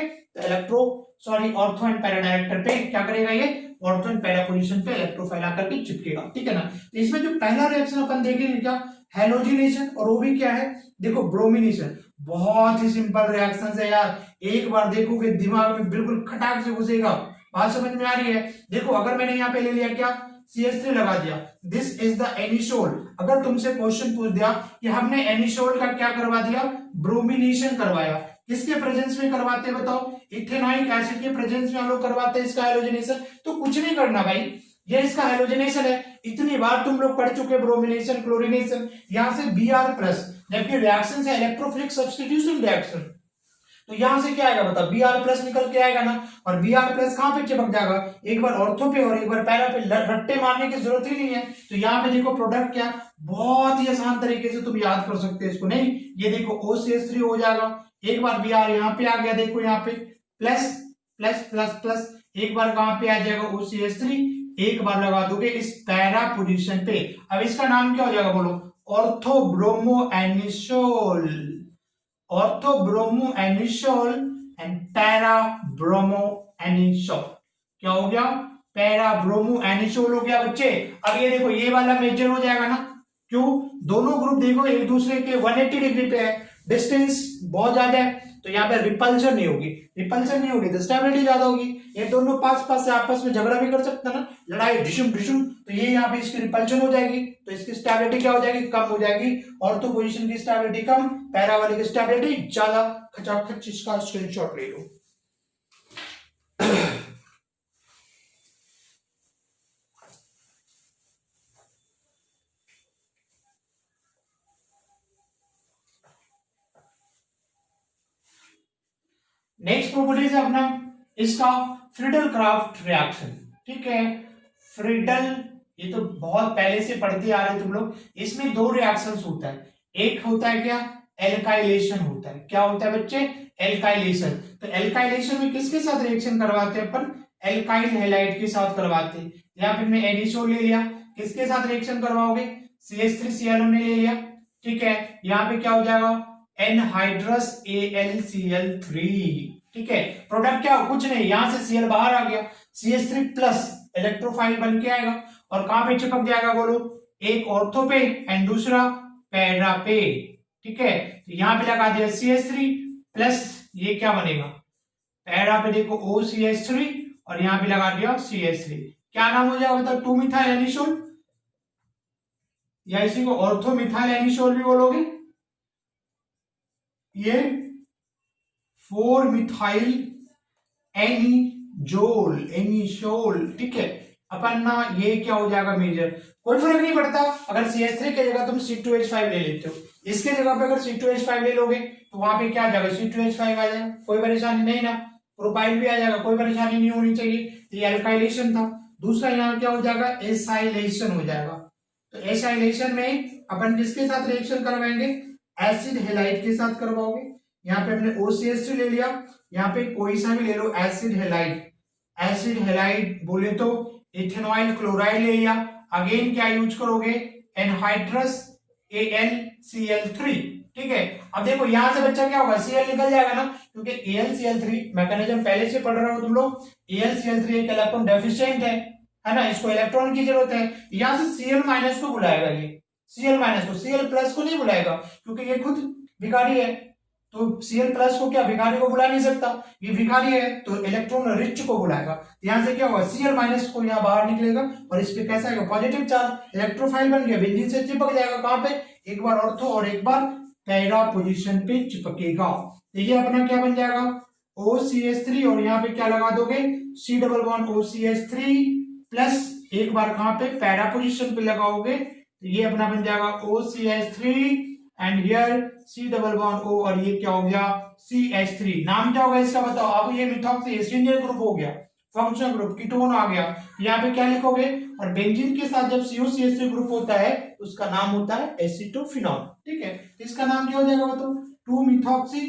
ऑर्थो एंड पैरा डायरेक्टर पे क्या करेगा, ये ऑर्थो एंड पैरा पोजीशन पे इलेक्ट्रोफाइल आकर के चिपकेगा, ठीक है ना। तो इसमें जो पहला रिएक्शन अपन देखेंगे क्या, हैलोजिनेशन, और वो भी क्या है, देखो ब्रोमिनेशन। बहुत ही सिंपल रिएक्शन है यार, एक बार देखोगे दिमाग में बिल्कुल खटाक से घुसेगा, बात समझ में आ रही है। देखो अगर मैंने यहाँ पे ले लिया क्या, CH3 लगा दिया, दिस इज द एनिसोल। अगर तुमसे क्वेश्चन पूछ दिया कि हमने एनिसोल का क्या करवा दिया, ब्रोमिनेशन करवाया, किसके प्रेजेंस में करवाते हैं बताओ, इथेनॉइक एसिड के प्रेजेंस में हम लोग करवाते हैं इसका हैलोजिनेशन। तो कुछ नहीं करना भाई, ये इसका हैलोजिनेशन है, इतनी बार तुम लोग पढ़ चुके ब्रोमिनेशन क्लोरिनेशन, यहां से Br+, जबकि रिएक्शन से इलेक्ट्रोफिलिक सब्स्टिट्यूशन रिएक्शन, तो यहां से क्या आएगा बताओ, Br+ निकल के आएगा ना, और Br+ कहां पे चिपक जाएगा, एक बार ऑर्थो पे और एक बार पैरा पे, रट्टे मारने की जरूरत ही नहीं है। तो यहाँ पे देखो प्रोडक्ट क्या, बहुत ही आसान तरीके से तुम याद कर सकते हो इसको, नहीं ये देखो OCH3 हो जाएगा, एक बार Br यहाँ पे आ गया, देखो यहाँ पे प्लस प्लस प्लस प्लस, एक बार कहां पे आ जाएगा OCH3, एक बार लगा दोगे इस पैरा पोजीशन पे। अब इसका नाम क्या हो जाएगा बोलो, ortho bromo anisole, ortho bromo anisole and para bromo anisole. क्या हो गया, पैरा ब्रोमो एनिसोल हो गया बच्चे। अब ये देखो ये वाला मेजर हो जाएगा ना, क्यों, दोनों ग्रुप देखो एक दूसरे के 180 डिग्री पे है, डिस्टेंस बहुत ज्यादा है, तो यहाँ पे रिपल्शन नहीं होगी, रिपल्शन नहीं होगी तो स्टेबिलिटी ज्यादा होगी। ये दोनों पास पास से आपस में झगड़ा भी कर सकते हैं ना, लड़ाई ढिशुम ढिशुम, तो ये यहाँ पे इसकी रिपल्शन हो जाएगी, तो इसकी स्टेबिलिटी क्या हो जाएगी, कम हो जाएगी। ऑर्थो पोजीशन की स्टेबिलिटी कम, पैरा वाले की स्टेबिलिटी ज्यादा। खचाखच इसका स्क्रीनशॉट ले लो। नेक्स्ट प्रॉपर्टीज है अपना इसका फ्रीडल क्राफ्ट रिएक्शन, ठीक है। फ्रीडल, ये तो बहुत पहले से पढ़ते आ रहे तुम लोग। इसमें दो रिएक्शंस होता है, एक होता है क्या, एल्काइलेशन होता है। क्या होता है बच्चे, एल्काइलेशन। तो एल्काइलेशन में किसके साथ रिएक्शन करवाते हैं अपन, एल्काइल हैलाइड के साथ करवाते हैं। यहाँ पे मैं एनिसोल ले लिया, किसके साथ रिएक्शन करवाओगे, CH3Cl ने ले लिया, ठीक है। यहाँ पे क्या हो जाएगा, एनहाइड्रस AlCl3, ठीक है। प्रोडक्ट क्या हो, कुछ नहीं, यहां से Cl बाहर आ गया, CH3+ इलेक्ट्रोफाइल बन के आएगा, और कहां पे चिपक जाएगा बोलो, एक ऑर्थो पे एंड दूसरा पैरा पे, ठीक है। तो यहां पे लगा दिया CH3+, ये क्या बनेगा, पैरा पे देखो OCH3 और यहां पे लगा दिया CH3, क्या नाम हो जाएगा मतलब, 2-मिथाइल एनिसोल, या इसी को ऑर्थो मिथाइल एनिसोल भी बोलोगे, ये 4-मिथाइल एनिसोल, ठीक है। अपन ना ये क्या हो जाएगा मेजर, कोई फर्क नहीं पड़ता, अगर CH3 की जगह तुम C2H5 ले लेते हो, इसके जगह पे अगर C2H5 ले लोगे तो वहां पे क्या आ जाएगा, C2H5 आ जाएगा, कोई परेशानी नहीं ना, प्रोपाइल भी आ जाएगा, कोई परेशानी नहीं होनी चाहिए। ये एल्काइलेशन था। दूसरा यहाँ क्या हो जाएगा, एसाइलेशन हो जाएगा। तो एसाइलेशन में अपन किसके साथ रिएक्शन करवाएंगे, एसिड हेलाइड के साथ करवाओगे। यहाँ पे हमने OCH3 ले लिया, यहाँ पे कोई सा भी ले लो एसिड हेलाइड, एसिड हेलाइड बोले तो इथेनॉइल क्लोराइड ले लिया, अगेन क्या यूज करोगे, एनहाइड्रस AlCl3, ठीक है। अब देखो यहां से बच्चा क्या होगा, Cl निकल जाएगा ना, क्योंकि AlCl3 मैकेनिज्म पहले से पढ़ रहे हो तुम लोग। AlCl3 एक इलेक्ट्रॉन डेफिशिएंट है ना, इसको इलेक्ट्रॉन की जरूरत है, यहां से Cl- को बुलाएगा, ये Cl- को, Cl+ को नहीं बुलाएगा, क्योंकि ये खुद भिखारी है, तो Cl+ को क्या भिखारी को बुला नहीं सकता, ये भिखारी है तो इलेक्ट्रॉन रिच को बुलाएगा। यहां से क्या होगा, Cl- को यहाँ बाहर निकलेगा और इस पे कैसा आएगा, पॉजिटिव चार्ज, इलेक्ट्रोफाइल बन गया, बेंजीन से चिपक जाएगा, कहां पे, एक बार ऑर्थो और एक बार पैरा पोजीशन पे चिपकेगा। तो ये अपना क्या बन जाएगा, OCH3 और यहाँ पे क्या लगा दोगे, C+OCH3 प्लस एक बार कहां पे, पैरा पोजीशन पे लगाओगे, तो ये अपना बन जाएगा OCH3 एंड हियर C+O और ये क्या हो गया, CH3। नाम क्या होगा इसका बताओ, अब ये मिथॉक्सी एस्ट्रिंजेंट ग्रुप हो गया, फंक्शनल ग्रुप, कीटोन आ गया, यहाँ पे क्या लिखोगे, और बेंजीन के साथ जब COCH3 ग्रुप होता है उसका नाम होता है एसीटोफिनॉल, ठीक है। इसका नाम क्या हो जाएगा बताओ, 2-मिथॉक्सी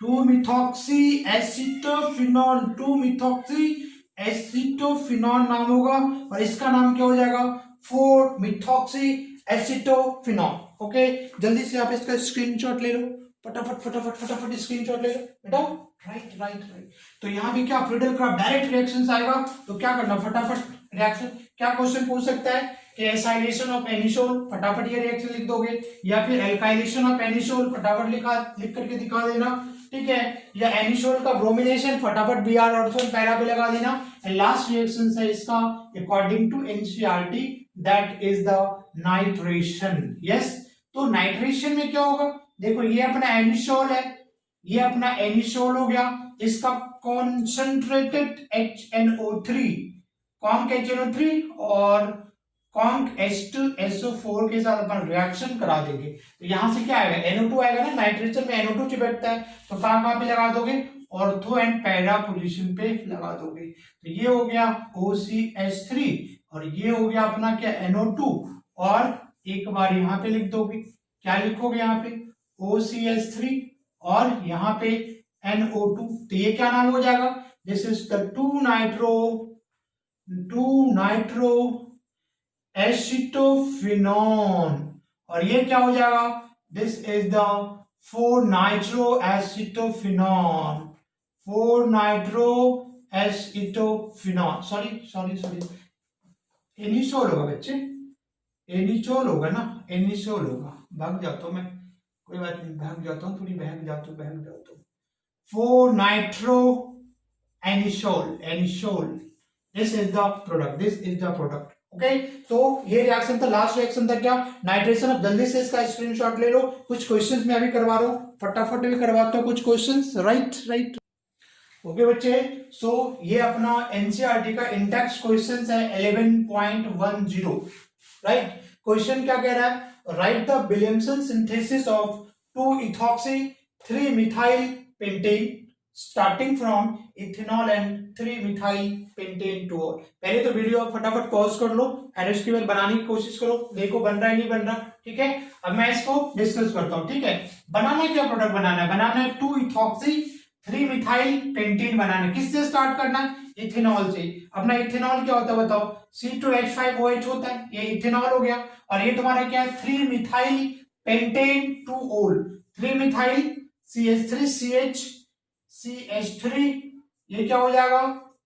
2 मिथॉक्सी एसिटोफिनॉल, 2 मिथॉक्सी एसिटोफिनॉल नाम होगा और इसका नाम क्या हो जाएगा 4 मिथॉक्सी एसिटोफिनॉल। ओके, जल्दी से आप इसका स्क्रीनशॉट ले लो, फटाफट फटाफट फटाफट स्क्रीनशॉट ले लो बेटा। Right right right. तो यहाँ भी क्या फ्रीडल क्राफ्ट डायरेक्ट रिएक्शन आएगा, तो क्या करना फटाफट रिएक्शन, क्या क्वेश्चन पूछ सकता है कि एसाइलेशन ऑफ एनिसोल, फटाफट ये रिएक्शन लिख दोगे, या फिर एल्काइलेशन ऑफ एनिसोल, फटाफट लिख करके दिखा देना, ठीक है, या एनिसोल का ब्रोमिनेशन, फटाफट Br ऑर्थोन पैरा पे लगा देना। एंड लास्ट रिएक्शन है इसका according to NCERT that is the nitration. Yes, तो नाइट्रेशन में क्या होगा, देखो ये अपना एनिसोल है, ये अपना एनिसोल हो गया, इसका कॉन्सेंट्रेटेड HNO3 कॉन्क HNO3 और कॉन्क H2SO4 के साथ अपन रिएक्शन करा देंगे, तो यहां से क्या आएगा NO2 आएगा ना, नाइट्रेशन में NO2 चिपकता है, तो कहां पे लगा दोगे, ऑर्थो एंड पैरा पोजीशन पे लगा दोगे। तो ये हो गया OCH3 और ये हो गया अपना क्या NO2, और एक बार यहाँ पे लिख दोगे, क्या लिखोगे यहाँ पे OCH3 और यहाँ पे NO2, तो ये क्या नाम हो जाएगा, this is the 2 nitro acetophenone, और ये क्या हो जाएगा, this is the 4 nitro acetophenone, 4 nitro acetophenone, sorry anisole होगा बच्चे, एनिसोल होगा ना, एनिसोल होगा, भाग जाता हूं मैं, कोई बात नहीं, भाग जाता हूँ, थोड़ी भाग जाता हूँ 4 nitro anisole, this is the product. Okay, तो ये रिएक्शन था, लास्ट रिएक्शन था क्या, नाइट्रेशन। अब जल्दी से इसका स्क्रीनशॉट ले लो, कुछ क्वेश्चंस मैं अभी करवा रहा हूँ, फटाफट भी करवाता हूँ कुछ क्वेश्चंस। राइट ओके बच्चे, सो ये अपना एनसीईआरटी का इंडेक्स क्वेश्चंस है 11.10। राइट, क्वेश्चन क्या कह रहा है, write the Williamson synthesis of 2-ethoxy 3-methyl pentane starting from ethanol and 3-methyl pentane two ol. पहले तो वीडियो फटाफट पॉज कर लो एंड उसके बाद बनाने की कोशिश करो, देखो बन रहा है नहीं बन रहा, ठीक है। अब मैं इसको डिस्कस करता हूं, ठीक है। बनाना क्या प्रोडक्ट बनाना है 2-ethoxy 3-methyl pentane बनाना है, किससे स्टार्ट करना है, इथेनॉल से। अपना इथेनॉल क्या होता है बताओ, C2H5OH होता है, ये इथेनॉल हो गया, और ये तुम्हारा क्या है 3-methyl pentane two all, 3-methyl CH3 ये क्या हो जाएगा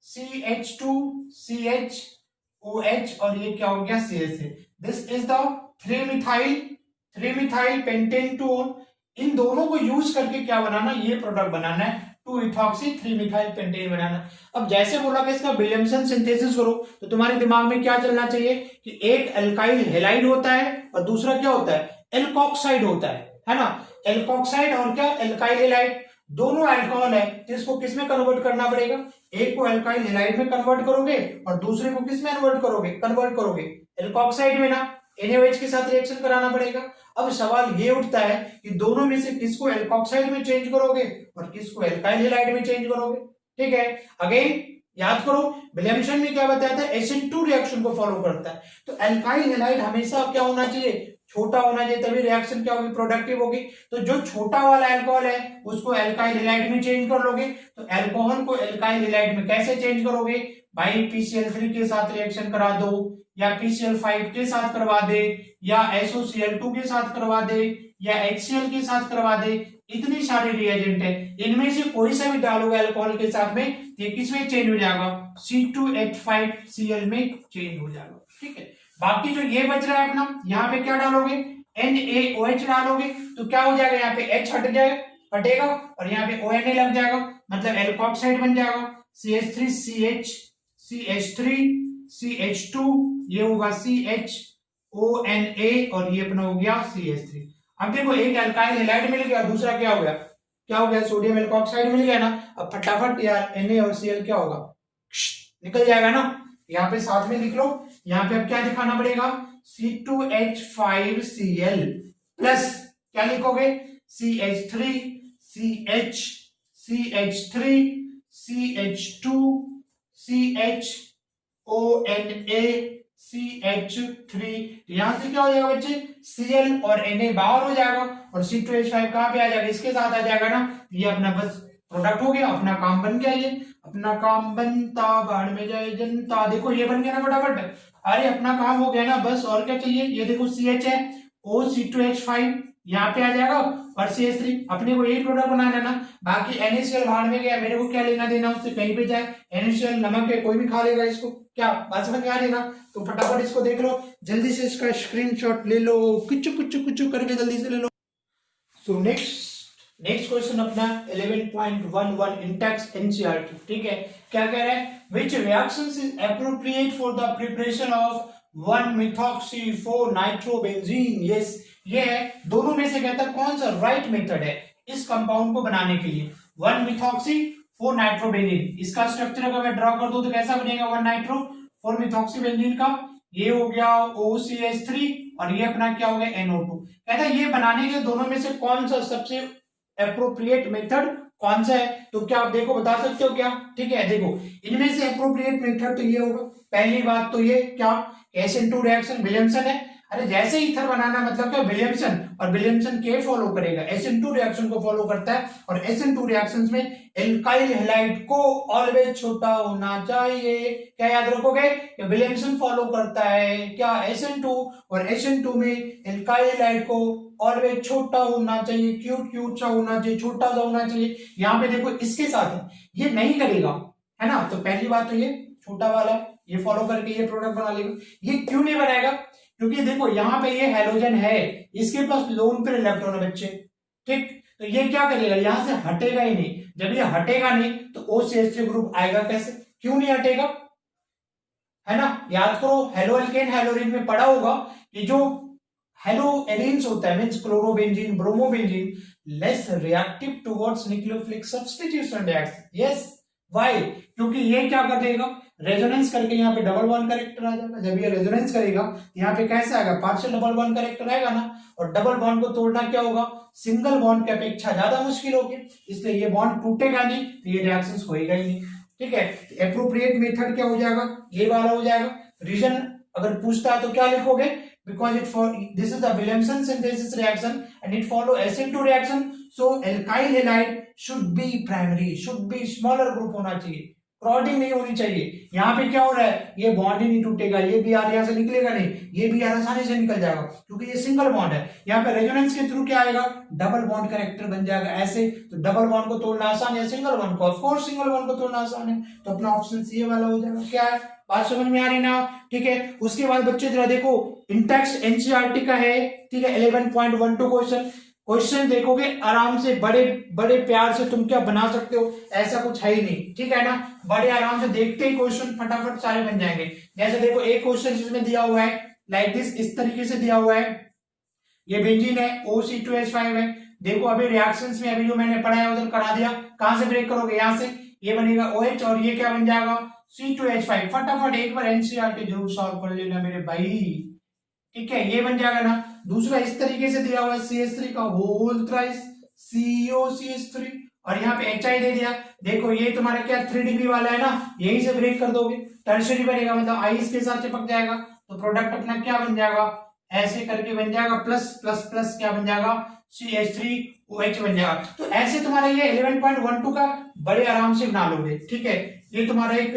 CH2CHOH और ये क्या हो गया CH3। This is the 3-methyl pentane two ol. इन दोनों को यूज करके क्या बनाना, ये प्रोडक्ट बनाना है 2-ethoxy 3-methyl pentane बनाना। अब जैसे बोला कि इसका विलियमसन सिंथेसिस करो, तो तुम्हारे दिमाग में क्या चलना चाहिए कि एक एल्काइल हैलाइड होता है और दूसरा क्या होता है एल्कोक्साइड होता है ना। एल्कोक्साइड और क्या एल्काइल हैलाइड, दोनों अल्कोहल है, तो इसको किस में कन्वर्ट करना पड़ेगा, एक को एल्काइल हैलाइड में कन्वर्ट करोगे और दूसरे को किस में कन्वर्ट करोगे एल्कोक्साइड में ना, NaOH के साथ रिएक्शन कराना पड़ेगा। अब सवाल ये उठता है कि दोनों में से किसको एल्कोक्साइड में चेंज करोगे और किसको एल्काइल हैलाइड में चेंज करोगे, ठीक है। अगेन याद करो विलियमसन में क्या बताया था, SN2 रिएक्शन को फॉलो करता है, तो एल्काइल हैलाइड हमेशा क्या होना चाहिए, छोटा होना चाहिए, तभी रिएक्शन क्या होगी प्रोडक्टिव होगी। तो जो छोटा वाला अल्कोहल है उसको एल्काइल हैलाइड में चेंज कर लोगे, तो अल्कोहल को एल्काइल हैलाइड में कैसे चेंज करोगे भाई, PCl3 के साथ रिएक्शन करा दो, या PCl5 के साथ करवा दे, या SOCl2 के साथ करवा दे, या HCl के साथ करवा दे, इतनी सारे रिएजेंट है, इनमें से कोई सा भी डालोगे अल्कोहल के साथ में, ये किसमें चेंज हो जाएगा C2H5Cl में चेंज हो जाएगा, ठीक है। बाकी जो ये बच रहा है अपना, यहाँ पे क्या डालोगे NaOH डालोगे, तो क्या हो जाएगा, यहाँ पे H हटेगा और यहाँ पे ONA लग जाएगा, मतलब एल्कोक्साइड बन जाएगा, CH3CH CH3 CH2 ये होगा CHONA और ये अपना हो गया CH3। अब देखो एक एल्काइल हैलाइड मिल गया, दूसरा क्या हो गया सोडियम एल्कोक्साइड मिल गया ना। अब फटाफट यार Na और Cl क्या होगा निकल जाएगा ना, यहाँ पे साथ में लिख लो, यहाँ पे अब क्या दिखाना पड़ेगा C2H5Cl प्लस क्या लिखोगे CH3 CH CH3 CH2 CHONA CH3, यहां से क्या हो जाएगा बच्चे, Cl और Na बाहर हो जाएगा और C2H5 कहां पे आ जाएगा, इसके साथ आ जाएगा ना। ये अपना बस प्रोडक्ट हो गया, अपना काम बन गया, ये अपना काम बनता बाढ़ में जाए जनता। देखो ये बन गया ना फटाफट, अरे अपना काम हो गया ना बस, और क्या चाहिए। ये देखो CH है, OC2H5 यहाँ पे आ जाएगा और CH3, अपने को यही प्रोडक्ट बनाना है ना। बाकी NaCl बाहर में गया, मेरे को क्या लेना देना उससे, कहीं पे जाए NaCl नमक है, कोई भी खा लेगा इसको, क्या बात समझ में आ रही है ना। तो फटाफट इसको देख लो, जल्दी से इसका स्क्रीनशॉट ले लो, कुछ कुछ कुछ करके जल्दी से ले लो। सो नेक्स्ट क्वेश्चन अपना 11.11 इंटेक्स एनसीईआरटी, ठीक है। क्या कह रहा है, which reactions is appropriate for the preparation of 1-methoxy-4-nitrobenzene। Yes, ये है दोनों में से कहता है कौन सा राइट मेथड है इस कंपाउंड को बनाने के लिए। 1-methoxy-4-nitrobenzene, इसका स्ट्रक्चर अगर मैं ड्रॉ कर दूं तो कैसा बनेगा, 1-nitro-4-methoxybenzene का, ये हो गया OCH3 और ये अपना क्या हो गया NO2। कहता है ये बनाने के दोनों में से कौन सा सबसे एप्रोप्रिएट मेथड कौन सा है। तो क्या आप देखो बता सकते हो क्या, ठीक है। देखो इनमें से एप्रोप्रिएट मेथड तो ये होगा, पहली बात तो ये क्या, SN2 रिएक्शन विलियमसन है। अरे जैसे ईथर बनाना मतलब क्या, विलियमसन, और विलियमसन के फॉलो करेगा, SN2 रिएक्शन को फॉलो करता है। और SN2 रिएक्शंस में एल्काइल हैलाइड को ऑलवेज छोटा होना चाहिए। क्या याद रखोगे, विलियमसन फॉलो करता है क्या, SN2, और SN2 में एल्काइल हैलाइड को ऑलवेज छोटा होना चाहिए, क्यूट सा होना चाहिए, छोटा सा होना चाहिए। यहाँ पे देखो इसके साथ है, ये नहीं करेगा, है ना। तो पहली बात तो ये छोटा वाला ये फॉलो करके ये प्रोडक्ट बना लेगा। ये क्यों नहीं बनाएगा, क्योंकि देखो यहाँ पे ये हैलोजन है, इसके पास लोन पेयर इलेक्ट्रॉन है बच्चे, ठीक। तो ये क्या करेगा, यहां से हटेगा ही नहीं। जब ये हटेगा नहीं तो OCH3 ग्रुप आएगा कैसे, क्यों नहीं हटेगा, है ना। याद करो हेलो एल्केन हेलोरिन में पढ़ा होगा कि जो हेलो एरिन्स होता है, means chlorobenzene, bromobenzene, less reactive towards nucleophilic substitution reaction. Yes, why, क्योंकि ये क्या कर देगा, रेजोनेंस करके यहाँ पे डबल बॉन्ड कैरेक्टर आ जाएगा। जब ये रेजोनेंस करेगा यहाँ पे कैसा आएगा, पार्शियल डबल बॉन्ड कैरेक्टर आएगा ना। और डबल बॉन्ड को तोड़ना क्या होगा, सिंगल बॉन्ड की अपेक्षा ज्यादा मुश्किल होगी, इसलिए ये बॉन्ड टूटेगा नहीं, तो ये रिएक्शंस होएगा ही नहीं, ठीक है। एप्रोप्रिएट मेथड क्या हो जाएगा, ये वाला हो जाएगा। रीजन अगर पूछता है तो क्या लिखोगे, because this is the Williamson synthesis reaction and it follow SN2 reaction, so alkyl halide should be primary, should be smaller group होना चाहिए, क्लॉटिंग नहीं होनी चाहिए। यहाँ पे क्या हो रहा है, ये बॉन्ड ही नहीं टूटेगा, ये भी आर यहाँ से निकलेगा नहीं, ये भी आर आसानी से निकल जाएगा क्योंकि ये सिंगल बॉन्ड है। यहाँ पे रेजोनेंस के थ्रू क्या आएगा, डबल बॉन्ड कैरेक्टर बन जाएगा ऐसे। तो डबल बॉन्ड को तोड़ना आसान है, सिंगल बॉन्ड को, ऑफ कोर्स सिंगल बॉन्ड को तोड़ना आसान है। तो अपना ऑप्शन सी वाला हो जाएगा। क्या है, बात समझ में आ रही ना, ठीक है। उसके बाद बच्चे जरा देखो इंटेक्स एनसीईआरटी का है, ठीक है। 11.12 क्वेश्चन देखोगे आराम से, बड़े बड़े प्यार से तुम क्या बना सकते हो, ऐसा कुछ है ही नहीं, ठीक है ना। बड़े आराम से देखते ही क्वेश्चन फटाफट सारे बन जाएंगे। जैसे देखो एक क्वेश्चन जिसमें दिया हुआ है लाइक दिस, इस तरीके से दिया हुआ है, ये बेंजीन है, OC2H5 है। देखो अभी रिएक्शंस में अभी जो मैंने पढ़ा है उधर करा दिया, कहां से ब्रेक करोगे, यहां से, ये बनेगा OH और ये क्या बन जाएगा C2H5। फटाफट एक बार एनसीईआरटी जरूर सॉल्व कर लेना मेरे भाई, ठीक है। ये बन जाएगा ना। दूसरा इस तरीके से दिया हुआ है CH3 का होल थ्राइस COCH3 और यहाँ पे HI दे दिया। देखो ये तुम्हारा क्या 3 डिग्री वाला है ना, यहीं से ब्रेक कर दोगे, टर्शरी बनेगा, मतलब I इसके साथ चिपक जाएगा। तो प्रोडक्ट अपना क्या बन जाएगा, ऐसे करके बन जाएगा, प्लस प्लस प्लस क्या बन जाएगा, CH3OH बन जाएगा। तो ऐसे तुम्हारा ये 11.12 का बड़े आराम से बना लोगे, ठीक है। ये तुम्हारा एक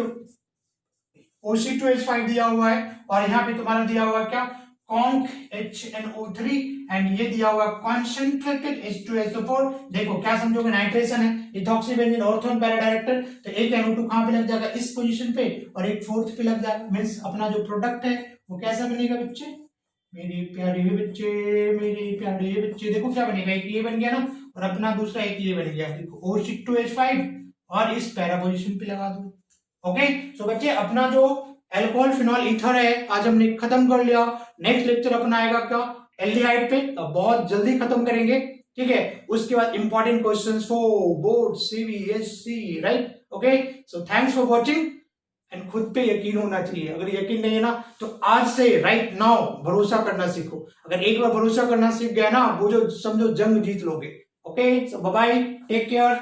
OC2H5 दिया हुआ है और यहाँ पे तुम्हारा दिया हुआ क्या, कॉन्क HNO3 एंड ये दिया हुआ कॉन्सेंट्रेटेड H2SO4। देखो क्या समझोगे, नाइट्रेशन है, इथॉक्सीबेंजीन ऑर्थोन पैरा डायरेक्टर। तो एक NO2 कहां पे लग जाएगा, इस पोजीशन पे, और एक फोर्थ पे लग जाएगा। मींस अपना जो प्रोडक्ट है वो कैसा बनेगा बच्चे, मेरे प्यारे बच्चे, मेरे प्यारे बच्चे, देखो क्या बनेगा, एक ये बन गया ना और अपना दूसरा एक ये बन गया। देखो OC2H5 और इस पैरा पोजीशन पे लगा दो। ओके, सो बच्चे अपना जो अल्कोहल फिनॉल ईथर है आज हमने खत्म कर लिया। नेक्स्ट लेक्चर अपना आएगा क्या, एल्डिहाइड पे, तो बहुत जल्दी खत्म करेंगे, ठीक है। उसके बाद important questions for board CBSE, right. Okay, so thanks for watching and खुद पे यकीन होना चाहिए। अगर यकीन नहीं है ना तो आज से राइट नाउ भरोसा करना सीखो। अगर एक बार भरोसा करना सीख गया ना, वो जो समझो जंग जीत लोगे। ओके, सो बाय बाय, टेक केयर।